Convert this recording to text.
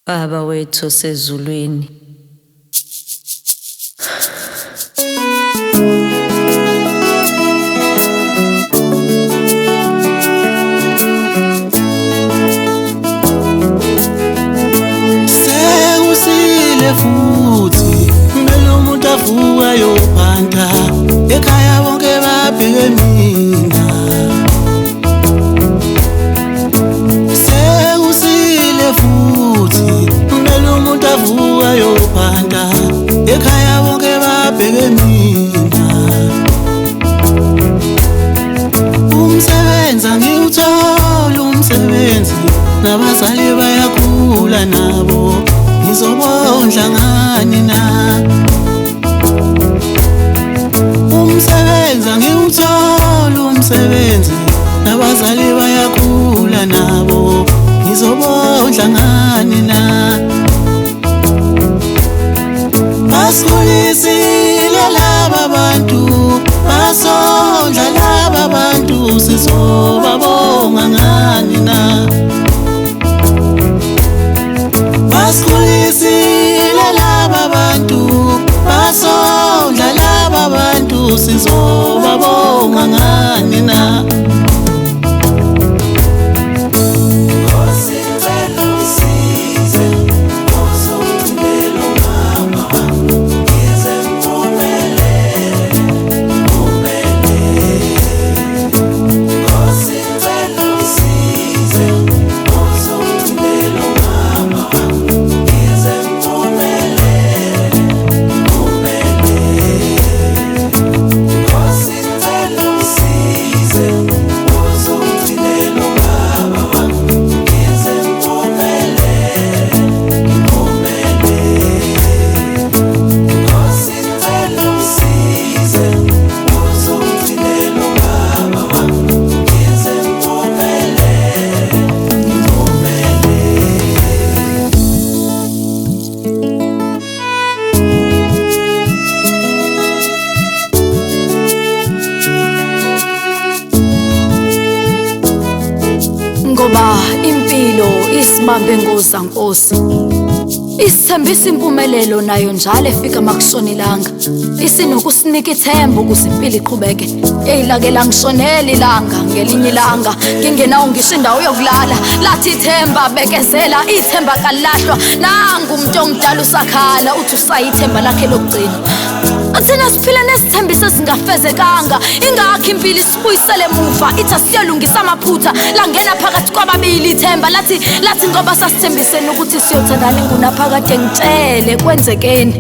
Baba wethu osezulwini, sekusile futhi kumele umuntu avuka yophanda ekhaya bonke babheke mina. Sekusile futhi kumele umuntu avuka yophanda ekhaya bonke babheke mina. Umsebenzi angiwuthola umsebenzi, nabazali bayakhula nabo, ngizobondla ngani na? Umsebenzi angiwuthola umsebenzi, nabazali bayakhula nabo, ngizobondla ngani na? Basikhulisile laba bantu, basondla laba bantu, sizobabonga ngani na? Basikhulisile laba bantu, basondla laba bantu, sizobabonga ngani na? Ngoba impilo isimambe ngozankosi, isithembisa impumelelo nayo njalo efika makushonilanga, isinokusinika ithemba ukuze impilo iqhubeke. Eyilake langishonela ilanga, ngelinye ilanga ngingenawo ngisho indawo yokulala, lathi ithemba bekezela, ithemba kalahlwa. Nangu umuntu ongidala usakhala uthi usayithemba lakhe lokugcina. Athina siphila nesithembiso ezingafezekanga, ingakho impilo isibuyisele emuva, ithi asiyalungisa amaphutha. Langena phakathi kwababili ithemba lathi ngoba sasithembisene ukuthi siyothandana ingunaphakade ngitshele kwenzekeni.